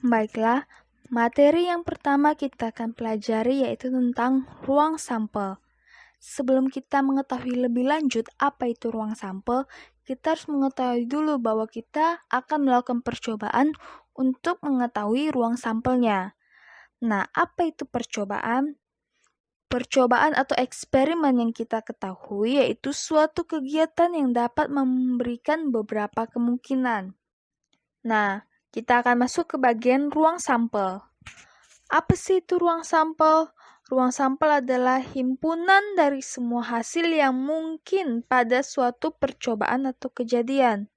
Baiklah, materi yang pertama kita akan pelajari yaitu tentang ruang sampel. Sebelum kita mengetahui lebih lanjut apa itu ruang sampel, kita harus mengetahui dulu bahwa kita akan melakukan percobaan untuk mengetahui ruang sampelnya. Nah, apa itu percobaan? Percobaan atau eksperimen yang kita ketahui yaitu suatu kegiatan yang dapat memberikan beberapa kemungkinan. Nah, kita akan masuk ke bagian ruang sampel. Apa sih itu ruang sampel? Ruang sampel adalah himpunan dari semua hasil yang mungkin pada suatu percobaan atau kejadian.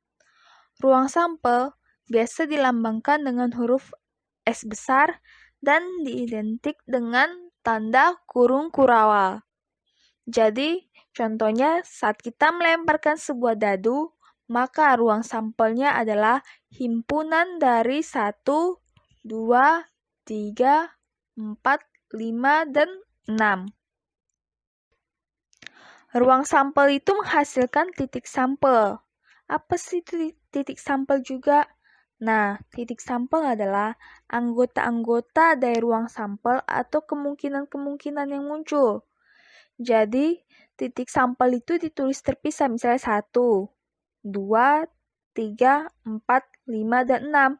Ruang sampel biasa dilambangkan dengan huruf S besar dan diidentik dengan tanda kurung kurawal. Jadi, contohnya saat kita melemparkan sebuah dadu, maka ruang sampelnya adalah himpunan dari 1, 2, 3, 4, 5, dan 6. Ruang sampel itu menghasilkan titik sampel. Apa sih titik sampel juga? Nah, titik sampel adalah anggota-anggota dari ruang sampel atau kemungkinan-kemungkinan yang muncul. Jadi, titik sampel itu ditulis terpisah, misalnya 1, 2, 3, 4, 5, dan 6.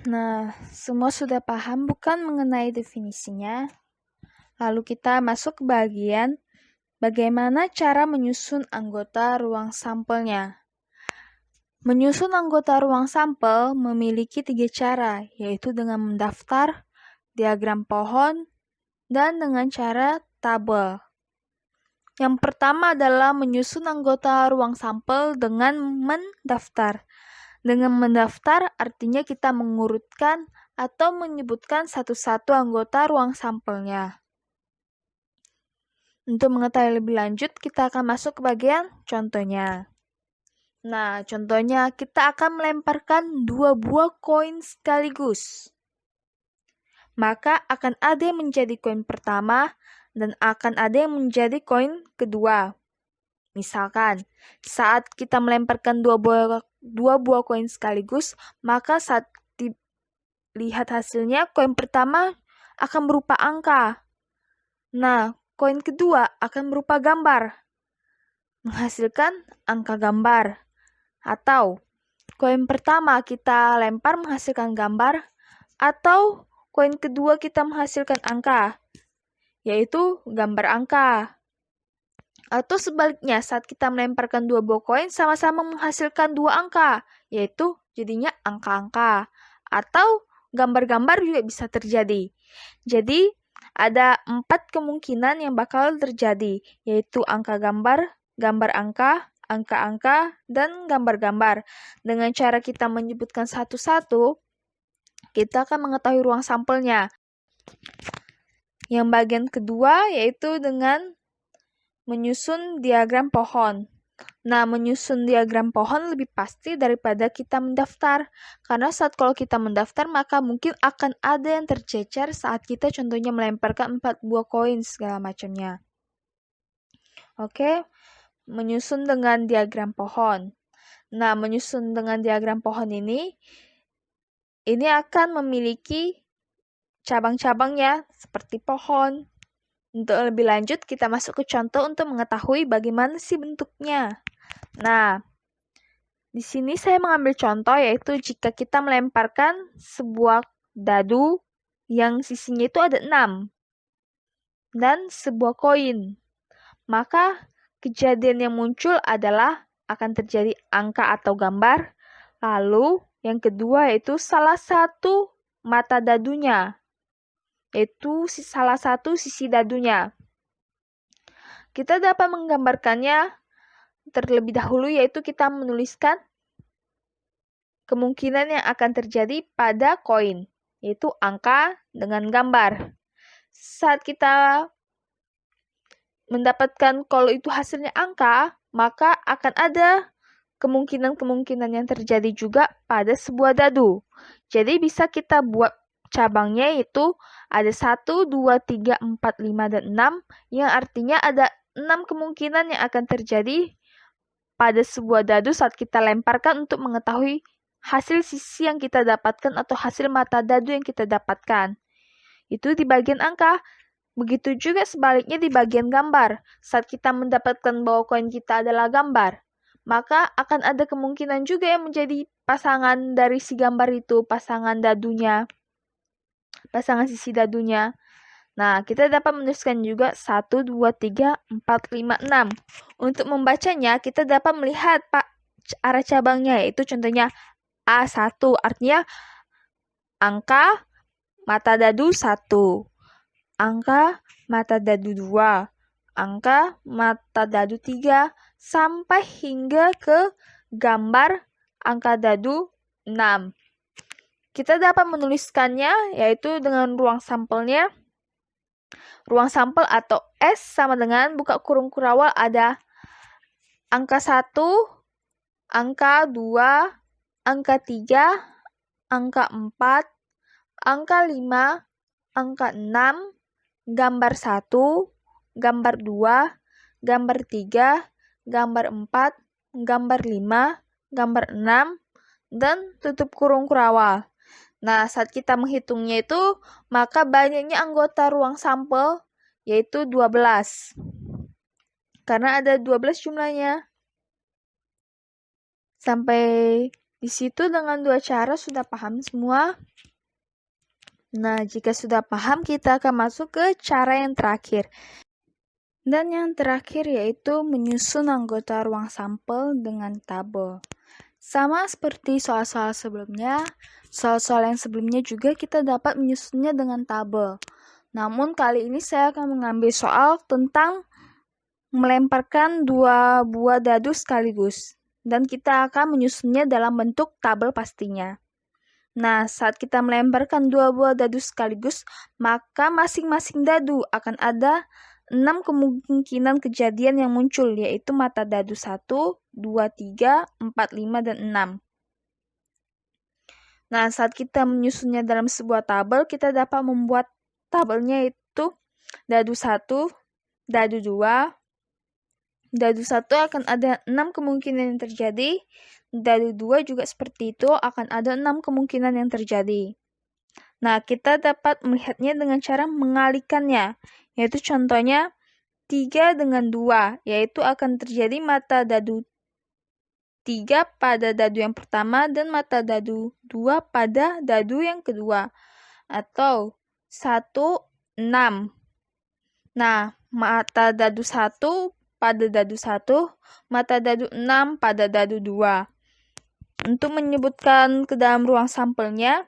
Nah, semua sudah paham bukan mengenai definisinya? Lalu kita masuk ke bagian bagaimana cara menyusun anggota ruang sampelnya. Menyusun anggota ruang sampel memiliki 3 cara, yaitu dengan mendaftar, diagram pohon, dan dengan cara tabel. Yang pertama adalah menyusun anggota ruang sampel dengan mendaftar. Dengan mendaftar artinya kita mengurutkan atau menyebutkan satu-satu anggota ruang sampelnya. Untuk mengetahui lebih lanjut, kita akan masuk ke bagian contohnya. Nah, contohnya kita akan melemparkan 2 buah koin sekaligus. Maka akan ada yang menjadi koin pertama dan akan ada yang menjadi koin kedua. Misalkan, saat kita melemparkan 2 buah koin sekaligus, maka saat dilihat hasilnya, koin pertama akan berupa angka. Nah, koin kedua akan berupa gambar, menghasilkan angka gambar. Atau koin pertama kita lempar menghasilkan gambar, atau koin kedua kita menghasilkan angka, yaitu gambar angka. Atau sebaliknya, saat kita melemparkan 2 buah koin sama-sama menghasilkan 2 angka, yaitu jadinya angka-angka. Atau gambar-gambar juga bisa terjadi. Jadi, ada 4 kemungkinan yang bakal terjadi, yaitu angka gambar, gambar angka, angka-angka, dan gambar-gambar. Dengan cara kita menyebutkan satu-satu, kita akan mengetahui ruang sampelnya. Yang bagian kedua yaitu dengan menyusun diagram pohon. Nah, menyusun diagram pohon lebih pasti daripada kita mendaftar. Karena kalau kita mendaftar, maka mungkin akan ada yang tercecer saat kita contohnya melemparkan 4 buah koin segala macamnya. Oke, menyusun dengan diagram pohon. Nah, menyusun dengan diagram pohon ini akan memiliki cabang-cabangnya seperti pohon. Untuk lebih lanjut, kita masuk ke contoh untuk mengetahui bagaimana sih bentuknya. Nah, di sini saya mengambil contoh yaitu jika kita melemparkan sebuah dadu yang sisinya itu ada 6 dan sebuah koin. Maka kejadian yang muncul adalah akan terjadi angka atau gambar. Lalu yang kedua yaitu salah satu mata dadunya, yaitu salah satu sisi dadunya. Kita dapat menggambarkannya terlebih dahulu yaitu kita menuliskan kemungkinan yang akan terjadi pada koin, yaitu angka dengan gambar. Saat kita mendapatkan kalau itu hasilnya angka, maka akan ada kemungkinan-kemungkinan yang terjadi juga pada sebuah dadu. Jadi bisa kita buat cabangnya yaitu ada 1, 2, 3, 4, 5, dan 6 yang artinya ada 6 kemungkinan yang akan terjadi pada sebuah dadu saat kita lemparkan untuk mengetahui hasil sisi yang kita dapatkan atau hasil mata dadu yang kita dapatkan. Itu di bagian angka. Begitu juga sebaliknya di bagian gambar. Saat kita mendapatkan bahwa koin kita adalah gambar, maka akan ada kemungkinan juga yang menjadi pasangan dari si gambar itu, pasangan dadunya, pasangan sisi dadunya. Nah, kita dapat menuliskan juga 1, 2, 3, 4, 5, 6. Untuk membacanya, kita dapat melihat arah cabangnya, yaitu contohnya A1, artinya angka mata dadu 1. Angka mata dadu 2, angka mata dadu 3, sampai hingga ke gambar angka dadu 6. Kita dapat menuliskannya yaitu dengan ruang sampelnya. Ruang sampel atau S sama dengan buka kurung kurawal ada angka 1, angka 2, angka 3, angka 4, angka 5, angka 6, gambar 1, gambar 2, gambar 3, gambar 4, gambar 5, gambar 6, dan tutup kurung kurawal. Nah, saat kita menghitungnya itu, maka banyaknya anggota ruang sampel, yaitu 12. Karena ada 12 jumlahnya. Sampai di situ dengan 2 cara sudah paham semua? Nah, jika sudah paham, kita akan masuk ke cara yang terakhir. Dan yang terakhir yaitu menyusun anggota ruang sampel dengan tabel. Sama seperti soal-soal sebelumnya, soal-soal yang sebelumnya juga kita dapat menyusunnya dengan tabel. Namun kali ini saya akan mengambil soal tentang melemparkan 2 buah dadu sekaligus. Dan kita akan menyusunnya dalam bentuk tabel pastinya. Nah, saat kita melemparkan 2 buah dadu sekaligus, maka masing-masing dadu akan ada 6 kemungkinan kejadian yang muncul, yaitu mata dadu 1, 2, 3, 4, 5, dan 6. Nah, saat kita menyusunnya dalam sebuah tabel, kita dapat membuat tabelnya itu dadu 1, dadu 2. Dadu 1 akan ada 6 kemungkinan yang terjadi. Dadu 2 juga seperti itu, akan ada 6 kemungkinan yang terjadi. Nah, kita dapat melihatnya dengan cara mengalihkannya, yaitu contohnya 3 dengan 2, yaitu akan terjadi mata dadu 3 pada dadu yang pertama dan mata dadu 2 pada dadu yang kedua. Atau 1, 6. Nah, mata dadu 1 pada dadu 1, mata dadu 6 pada dadu 2. Untuk menyebutkan ke dalam ruang sampelnya,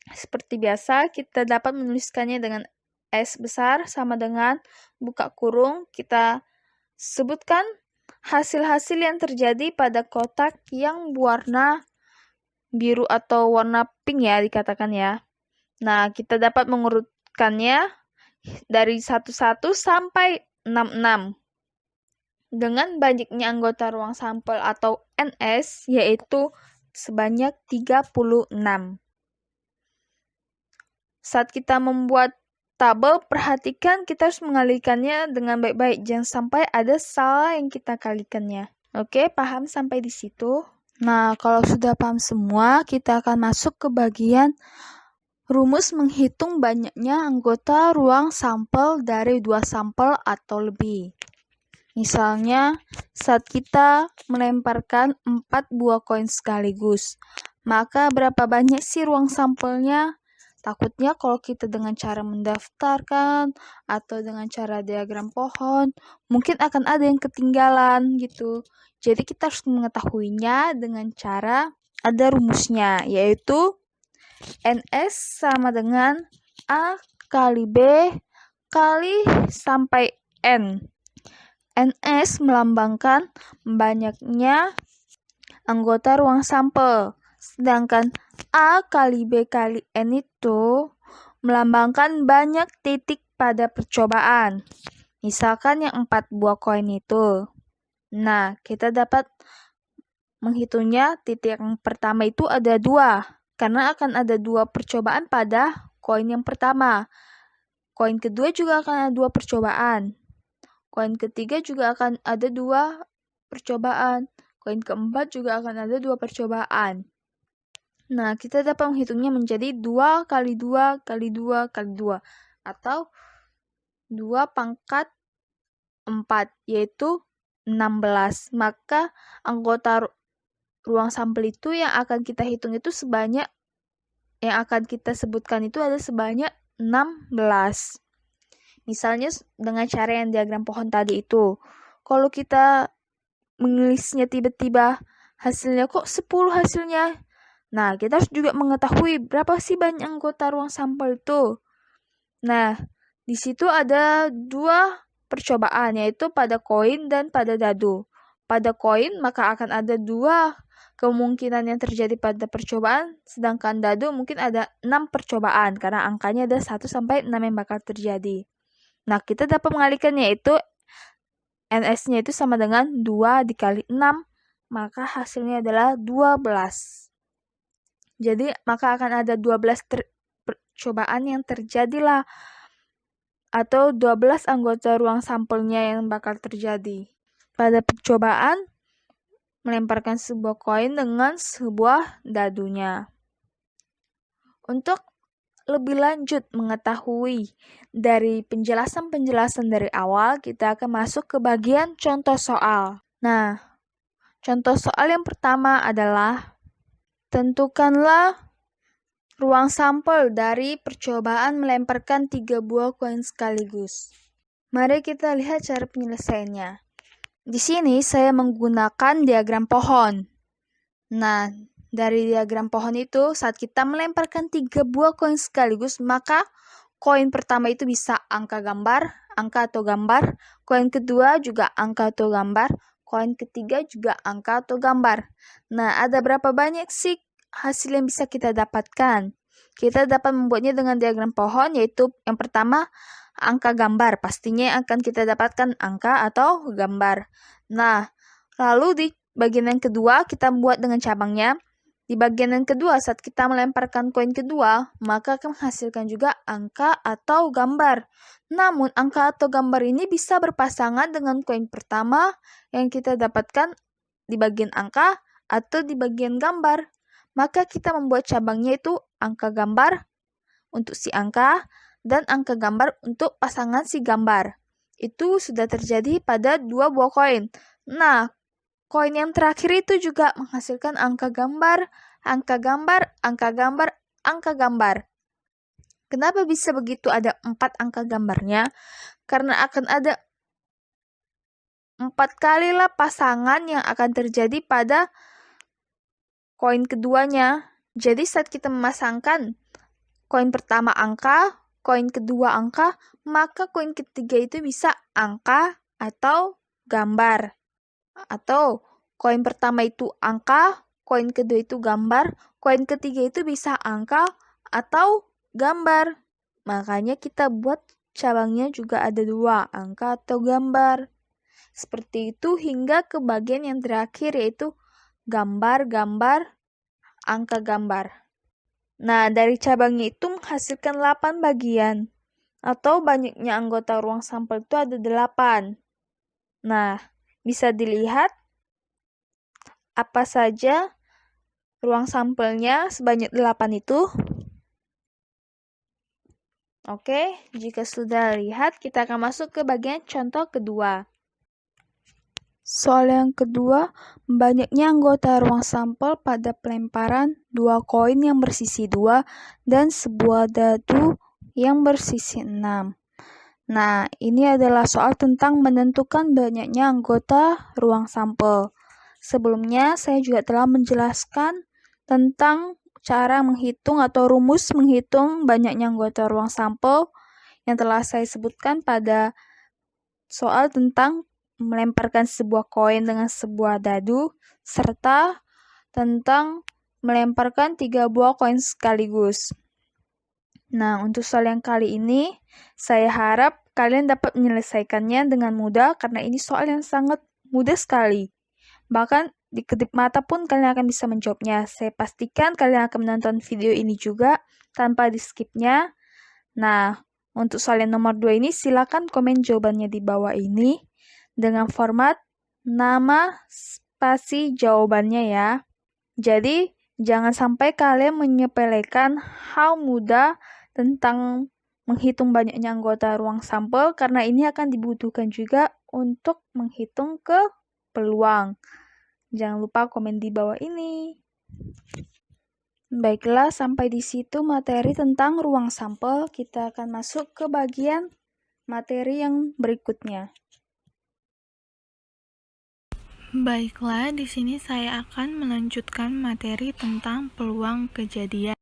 seperti biasa, kita dapat menuliskannya dengan S besar sama dengan buka kurung. Kita sebutkan hasil-hasil yang terjadi pada kotak yang warna biru atau warna pink ya dikatakan ya. Nah, kita dapat mengurutkannya dari 11 sampai 66. Dengan banyaknya anggota ruang sampel atau NS, yaitu sebanyak 36. Saat kita membuat tabel, perhatikan kita harus mengalihkannya dengan baik-baik. Jangan sampai ada salah yang kita kalikannya. Oke, paham sampai di situ? Nah, kalau sudah paham semua, kita akan masuk ke bagian rumus menghitung banyaknya anggota ruang sampel dari 2 sampel atau lebih. Misalnya, saat kita melemparkan 4 buah koin sekaligus, maka berapa banyak sih ruang sampelnya? Takutnya kalau kita dengan cara mendaftarkan atau dengan cara diagram pohon, mungkin akan ada yang ketinggalan gitu. Jadi kita harus mengetahuinya dengan cara ada rumusnya, yaitu NS sama dengan A kali B kali sampai N. NS melambangkan banyaknya anggota ruang sampel, sedangkan A kali B kali N itu melambangkan banyak titik pada percobaan. Misalkan yang 4 buah koin itu. Nah, kita dapat menghitungnya titik yang pertama itu ada 2, karena akan ada 2 percobaan pada koin yang pertama. Koin kedua juga akan ada 2 percobaan. Koin ketiga juga akan ada 2 percobaan. Koin keempat juga akan ada 2 percobaan. Nah, kita dapat menghitungnya menjadi 2 kali 2 kali 2 kali 2. Atau 2 pangkat 4, yaitu 16. Maka anggota ruang sampel itu yang akan kita hitung itu yang akan kita sebutkan itu ada sebanyak 16. Misalnya dengan cara yang diagram pohon tadi itu. Kalau kita menulisnya tiba-tiba hasilnya kok 10 hasilnya. Nah, kita harus juga mengetahui berapa sih banyak anggota ruang sampel itu. Nah, di situ ada 2 percobaan, yaitu pada koin dan pada dadu. Pada koin maka akan ada 2 kemungkinan yang terjadi pada percobaan, sedangkan dadu mungkin ada 6 percobaan, karena angkanya ada 1 sampai 6 yang bakal terjadi. Nah, kita dapat mengalihkannya, yaitu NS-nya itu sama dengan 2 dikali 6, maka hasilnya adalah 12. Jadi, maka akan ada 12 percobaan yang terjadilah, atau 12 anggota ruang sampelnya yang bakal terjadi. Pada percobaan, melemparkan sebuah koin dengan sebuah dadunya. Untuk lebih lanjut mengetahui dari penjelasan-penjelasan dari awal, kita akan masuk ke bagian contoh soal. Nah, contoh soal yang pertama adalah tentukanlah ruang sampel dari percobaan melemparkan 3 buah koin sekaligus. Mari kita lihat cara penyelesaiannya. Di sini saya menggunakan diagram pohon. Nah, dari diagram pohon itu, saat kita melemparkan 3 buah koin sekaligus, maka koin pertama itu bisa angka atau gambar. Koin kedua juga angka atau gambar. Koin ketiga juga angka atau gambar. Nah, ada berapa banyak sih hasil yang bisa kita dapatkan? Kita dapat membuatnya dengan diagram pohon, yaitu yang pertama angka gambar. Pastinya akan kita dapatkan angka atau gambar. Nah, lalu di bagian yang kedua kita buat dengan cabangnya. Di bagian yang kedua, saat kita melemparkan koin kedua, maka akan menghasilkan juga angka atau gambar. Namun, angka atau gambar ini bisa berpasangan dengan koin pertama yang kita dapatkan di bagian angka atau di bagian gambar. Maka kita membuat cabangnya itu angka gambar untuk si angka dan angka gambar untuk pasangan si gambar. Itu sudah terjadi pada 2 buah koin. Nah, koin yang terakhir itu juga menghasilkan angka gambar, angka gambar, angka gambar, angka gambar. Kenapa bisa begitu ada 4 angka gambarnya? Karena akan ada 4 kalilah pasangan yang akan terjadi pada koin keduanya. Jadi saat kita memasangkan koin pertama angka, koin kedua angka, maka koin ketiga itu bisa angka atau gambar. Atau koin pertama itu angka, koin kedua itu gambar, koin ketiga itu bisa angka atau gambar. Makanya kita buat cabangnya juga ada 2, angka atau gambar. Seperti itu hingga ke bagian yang terakhir, yaitu gambar, angka gambar. Nah, dari cabangnya itu menghasilkan 8 bagian. Atau banyaknya anggota ruang sampel itu ada 8. Nah, bisa dilihat apa saja ruang sampelnya sebanyak 8 itu. Oke, jika sudah lihat, kita akan masuk ke bagian contoh kedua. Soal yang kedua, banyaknya anggota ruang sampel pada pelemparan 2 koin yang bersisi 2 dan sebuah dadu yang bersisi 6. Nah, ini adalah soal tentang menentukan banyaknya anggota ruang sampel. Sebelumnya, saya juga telah menjelaskan tentang cara menghitung atau rumus menghitung banyaknya anggota ruang sampel yang telah saya sebutkan pada soal tentang melemparkan sebuah koin dengan sebuah dadu, serta tentang melemparkan 3 buah koin sekaligus. Nah, untuk soal yang kali ini, saya harap kalian dapat menyelesaikannya dengan mudah karena ini soal yang sangat mudah sekali. Bahkan di kedip mata pun kalian akan bisa menjawabnya. Saya pastikan kalian akan menonton video ini juga tanpa di-skipnya. Nah, untuk soal yang nomor 2 ini, silakan komen jawabannya di bawah ini dengan format nama spasi jawabannya ya. Jadi, Jangan sampai kalian menyepelekan hal mudah tentang menghitung banyaknya anggota ruang sampel, karena ini akan dibutuhkan juga untuk menghitung ke peluang. Jangan lupa komen di bawah ini. Baiklah, sampai di situ materi tentang ruang sampel. Kita akan masuk ke bagian materi yang berikutnya. Baiklah, di sini saya akan melanjutkan materi tentang peluang kejadian.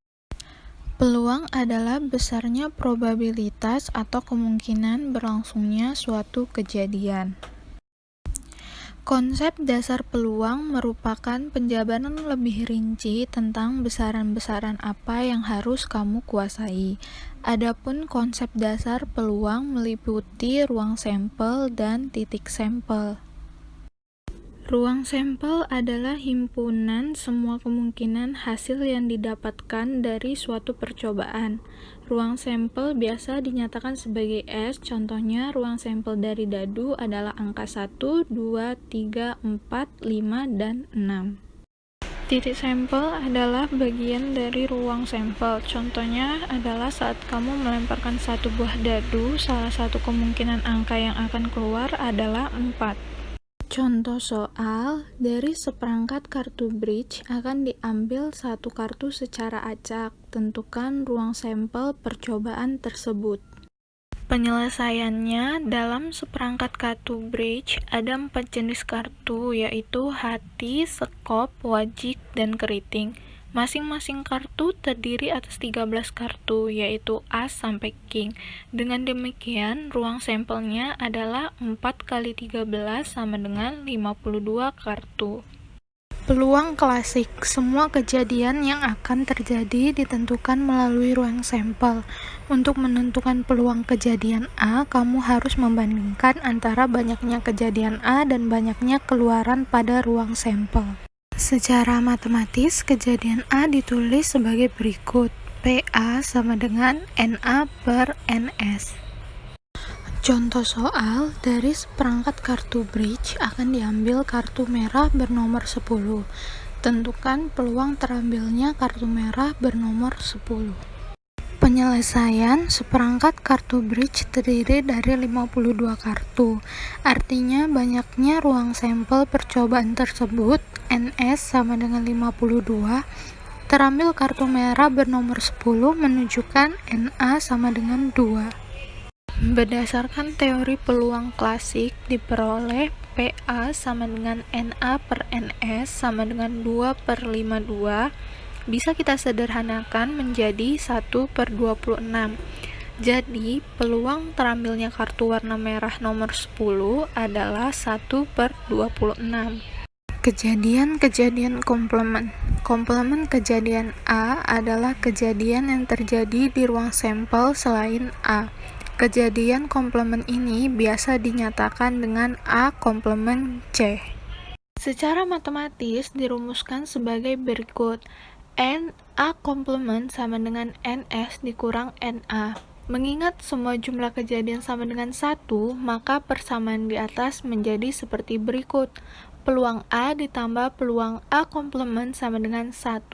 Peluang adalah besarnya probabilitas atau kemungkinan berlangsungnya suatu kejadian. Konsep dasar peluang merupakan penjabaran lebih rinci tentang besaran-besaran apa yang harus kamu kuasai. Adapun konsep dasar peluang meliputi ruang sampel dan titik sampel. Ruang sampel adalah himpunan semua kemungkinan hasil yang didapatkan dari suatu percobaan. Ruang sampel biasa dinyatakan sebagai S, contohnya ruang sampel dari dadu adalah angka 1, 2, 3, 4, 5, dan 6. Titik sampel adalah bagian dari ruang sampel. Contohnya adalah saat kamu melemparkan satu buah dadu, salah satu kemungkinan angka yang akan keluar adalah 4. Contoh soal, dari seperangkat kartu bridge akan diambil satu kartu secara acak. Tentukan ruang sampel percobaan tersebut. Penyelesaiannya, dalam seperangkat kartu bridge ada 4 jenis kartu, yaitu hati, sekop, wajik, dan keriting. Masing-masing kartu terdiri atas 13 kartu, yaitu as sampai king. Dengan demikian, ruang sampelnya adalah 4 kali 13 sama dengan 52 kartu. Peluang klasik. Semua kejadian yang akan terjadi ditentukan melalui ruang sampel. Untuk menentukan peluang kejadian A, kamu harus membandingkan antara banyaknya kejadian A dan banyaknya keluaran pada ruang sampel. Secara matematis, kejadian A ditulis sebagai berikut. PA sama dengan NA per NS. Contoh soal, dari seperangkat kartu bridge akan diambil kartu merah bernomor 10. Tentukan peluang terambilnya kartu merah bernomor 10. Penyelesaian, seperangkat kartu bridge terdiri dari 52 kartu. Artinya banyaknya ruang sampel percobaan tersebut, NS sama dengan 52, terambil kartu merah bernomor 10 menunjukkan NA sama dengan 2. Berdasarkan teori peluang klasik, diperoleh PA sama dengan NA per NS sama dengan 2 per 52, bisa kita sederhanakan menjadi 1 per 26. Jadi, peluang terambilnya kartu warna merah nomor 10 adalah 1 per 26. Kejadian-kejadian komplement. Komplement kejadian A adalah kejadian yang terjadi di ruang sampel selain A. Kejadian komplement ini biasa dinyatakan dengan A komplement C. Secara matematis dirumuskan sebagai berikut. N A komplement sama dengan NS dikurang NA. Mengingat semua jumlah kejadian sama dengan 1, maka persamaan di atas menjadi seperti berikut. Peluang A ditambah peluang A komplement sama dengan 1,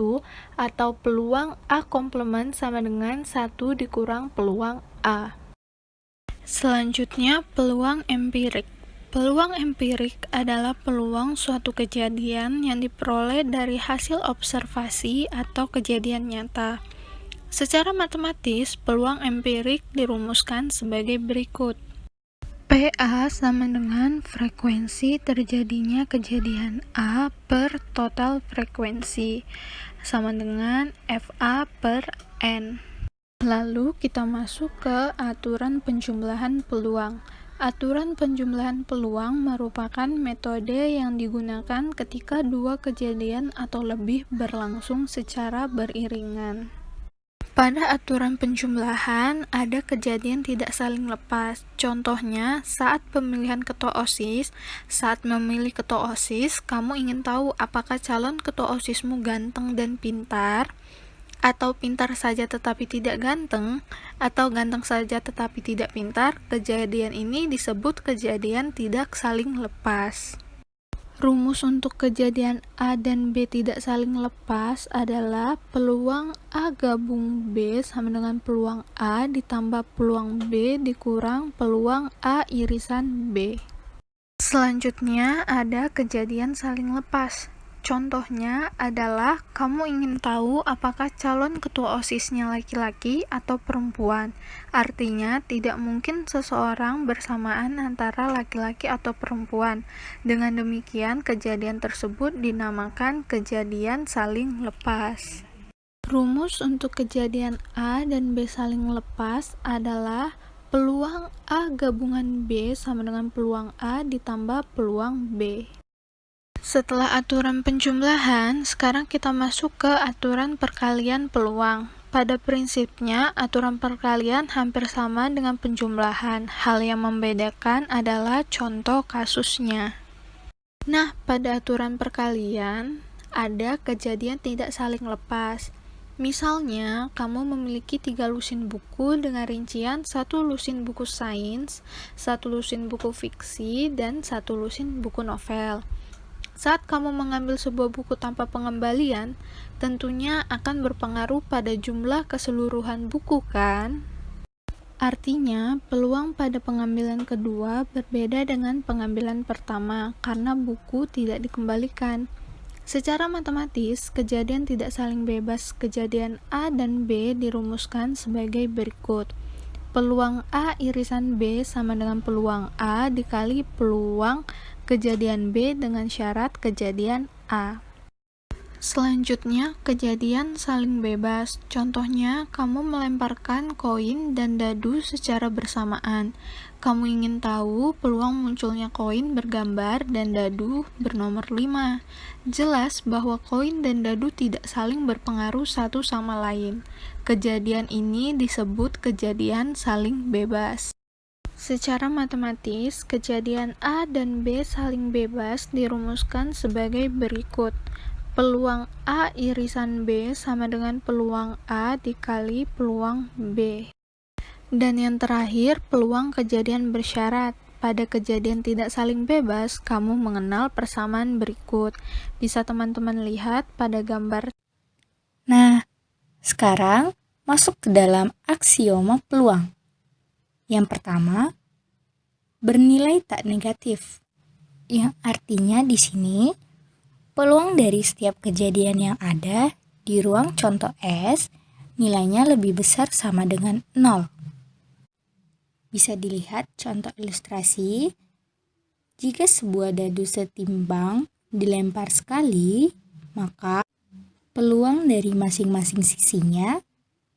atau peluang A komplement sama dengan 1 dikurang peluang A. Selanjutnya, peluang empirik. Peluang empirik adalah peluang suatu kejadian yang diperoleh dari hasil observasi atau kejadian nyata. Secara matematis, peluang empirik dirumuskan sebagai berikut. PA sama dengan frekuensi terjadinya kejadian A per total frekuensi, sama dengan FA per N. Lalu kita masuk ke aturan penjumlahan peluang. Aturan penjumlahan peluang merupakan metode yang digunakan ketika dua kejadian atau lebih berlangsung secara beriringan. Pada aturan penjumlahan, ada kejadian tidak saling lepas. Contohnya, saat pemilihan ketua OSIS, saat memilih ketua OSIS, kamu ingin tahu apakah calon ketua OSISmu ganteng dan pintar, atau pintar saja tetapi tidak ganteng, atau ganteng saja tetapi tidak pintar. Kejadian ini disebut kejadian tidak saling lepas. Rumus untuk kejadian A dan B tidak saling lepas adalah peluang A gabung B sama dengan peluang A ditambah peluang B dikurang peluang A irisan B. Selanjutnya ada kejadian saling lepas. Contohnya adalah kamu ingin tahu apakah calon ketua OSIS-nya laki-laki atau perempuan. Artinya, tidak mungkin seseorang bersamaan antara laki-laki atau perempuan. Dengan demikian, kejadian tersebut dinamakan kejadian saling lepas. Rumus untuk kejadian A dan B saling lepas adalah peluang A gabungan B sama dengan peluang A ditambah peluang B. Setelah aturan penjumlahan, sekarang kita masuk ke aturan perkalian peluang. Pada prinsipnya, aturan perkalian hampir sama dengan penjumlahan. Hal yang membedakan adalah contoh kasusnya. Nah, pada aturan perkalian, ada kejadian tidak saling lepas. Misalnya, kamu memiliki 3 lusin buku dengan rincian 1 lusin buku sains, 1 lusin buku fiksi, dan 1 lusin buku novel. Saat kamu mengambil sebuah buku tanpa pengembalian, tentunya akan berpengaruh pada jumlah keseluruhan buku, kan? Artinya, peluang pada pengambilan kedua berbeda dengan pengambilan pertama karena buku tidak dikembalikan. Secara matematis, kejadian tidak saling bebas kejadian A dan B dirumuskan sebagai berikut. Peluang A irisan B sama dengan peluang A dikali peluang kejadian B dengan syarat kejadian A. Selanjutnya, kejadian saling bebas. Contohnya, kamu melemparkan koin dan dadu secara bersamaan. Kamu ingin tahu peluang munculnya koin bergambar dan dadu bernomor 5. Jelas bahwa koin dan dadu tidak saling berpengaruh satu sama lain. Kejadian ini disebut kejadian saling bebas. Secara matematis, kejadian A dan B saling bebas dirumuskan sebagai berikut. Peluang A irisan B sama dengan peluang A dikali peluang B. Dan yang terakhir, peluang kejadian bersyarat. Pada kejadian tidak saling bebas, kamu mengenal persamaan berikut. Bisa teman-teman lihat pada gambar. Nah, sekarang masuk ke dalam aksioma peluang. Yang pertama, bernilai tak negatif. Yang artinya di sini, peluang dari setiap kejadian yang ada di ruang contoh S nilainya lebih besar sama dengan 0. Bisa dilihat contoh ilustrasi. Jika sebuah dadu setimbang dilempar sekali, maka peluang dari masing-masing sisinya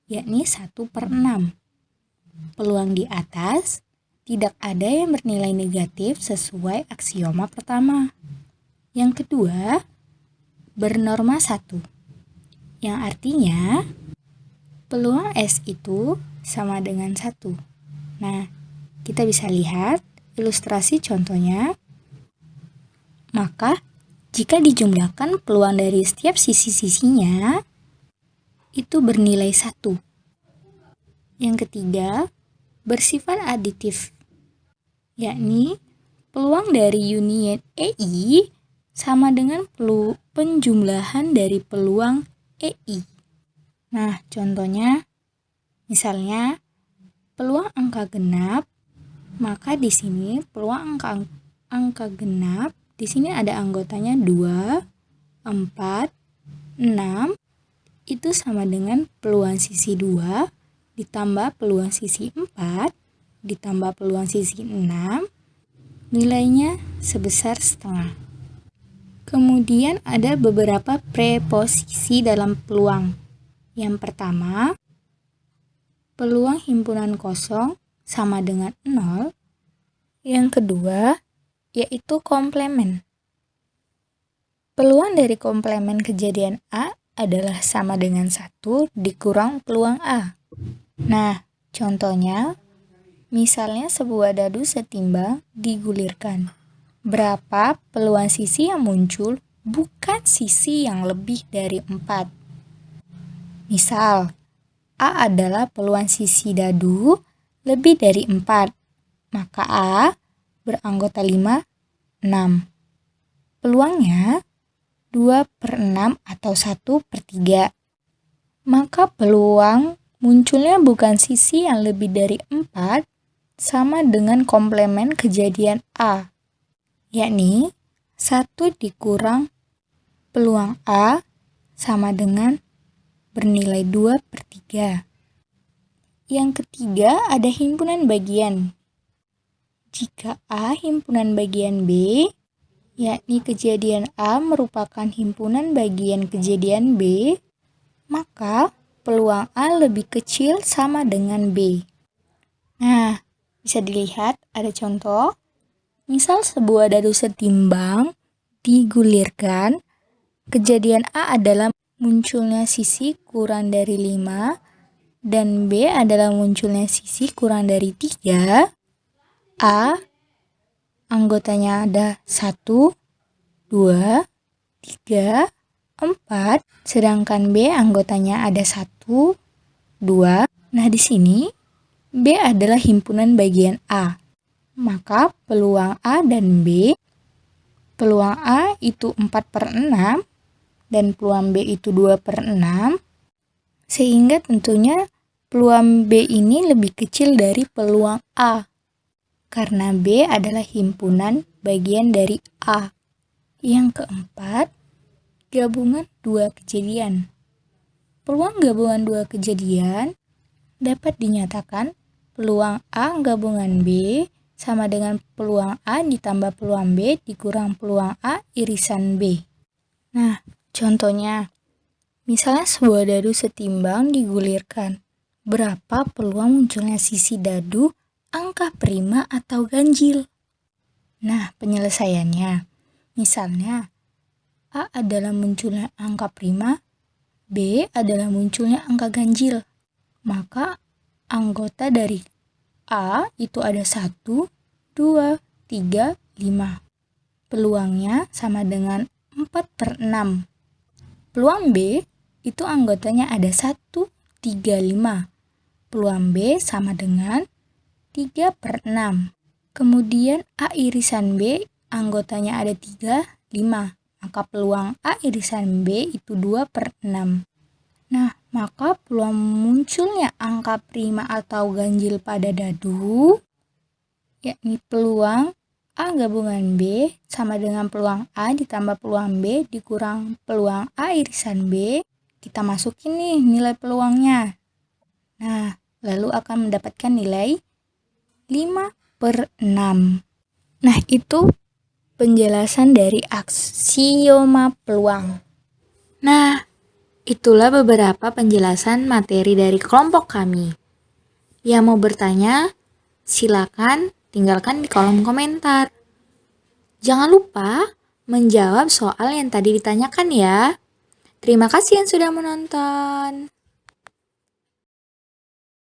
yakni 1/6. Peluang di atas tidak ada yang bernilai negatif sesuai aksioma pertama. Yang kedua, bernorma 1. Yang artinya, peluang S itu sama dengan 1. Nah, kita bisa lihat ilustrasi contohnya. Maka, jika dijumlahkan peluang dari setiap sisi-sisinya, itu bernilai 1. Yang ketiga, bersifat aditif, yakni peluang dari union EI sama dengan penjumlahan dari peluang EI. Nah, contohnya, misalnya peluang angka genap, maka di sini peluang angka genap, di sini ada anggotanya 2, 4, 6, itu sama dengan peluang sisi 2, ditambah peluang sisi 4, ditambah peluang sisi 6, nilainya sebesar setengah. Kemudian ada beberapa preposisi dalam peluang. Yang pertama, peluang himpunan kosong sama dengan 0. Yang kedua, yaitu komplemen. Peluang dari komplemen kejadian A adalah sama dengan 1 dikurang peluang A. Nah, contohnya, misalnya sebuah dadu setimbang digulirkan. Berapa peluang sisi yang muncul bukan sisi yang lebih dari 4? Misal, A adalah peluang sisi dadu lebih dari 4, maka A beranggota 5, 6. peluangnya 2/6 atau 1/3. Maka peluang munculnya bukan sisi yang lebih dari 4 sama dengan komplement kejadian A, yakni 1 dikurang peluang A sama dengan bernilai 2/3. Yang ketiga ada himpunan bagian. Jika A himpunan bagian B, yakni kejadian A merupakan himpunan bagian kejadian B, maka peluang A lebih kecil sama dengan B. Nah, bisa dilihat ada contoh. Misal sebuah dadu setimbang digulirkan, kejadian A adalah munculnya sisi kurang dari 5 dan B adalah munculnya sisi kurang dari 3. A anggotanya ada 1, 2, 3, 4, sedangkan B anggotanya ada 1, 2. Nah, di sini B adalah himpunan bagian A. Maka peluang A dan B, peluang A itu 4/6 dan peluang B itu 2/6, sehingga tentunya peluang B ini lebih kecil dari peluang A, karena B adalah himpunan bagian dari A. Yang keempat, gabungan dua kejadian. Peluang gabungan dua kejadian dapat dinyatakan peluang A gabungan B sama dengan peluang A ditambah peluang B dikurang peluang A irisan B. Nah, contohnya, misalnya sebuah dadu setimbang digulirkan. Berapa peluang munculnya sisi dadu angka prima atau ganjil? Nah, penyelesaiannya, misalnya A adalah munculnya angka prima, B adalah munculnya angka ganjil. Maka anggota dari A itu ada 1, 2, 3, 5. Peluangnya sama dengan 4/6. Peluang B itu anggotanya ada 1, 3, 5. Peluang B sama dengan 3/6. Kemudian A irisan B anggotanya ada 3, 5. Maka peluang A irisan B itu 2/6. Nah, maka peluang munculnya angka prima atau ganjil pada dadu, yakni peluang A gabungan B sama dengan peluang A ditambah peluang B dikurang peluang A irisan B. Kita masukin nih nilai peluangnya. Nah, lalu akan mendapatkan nilai 5/6. Nah, itu penjelasan dari aksioma peluang. Nah, itulah beberapa penjelasan materi dari kelompok kami. Yang mau bertanya, silakan tinggalkan di kolom komentar. Jangan lupa menjawab soal yang tadi ditanyakan ya. Terima kasih yang sudah menonton.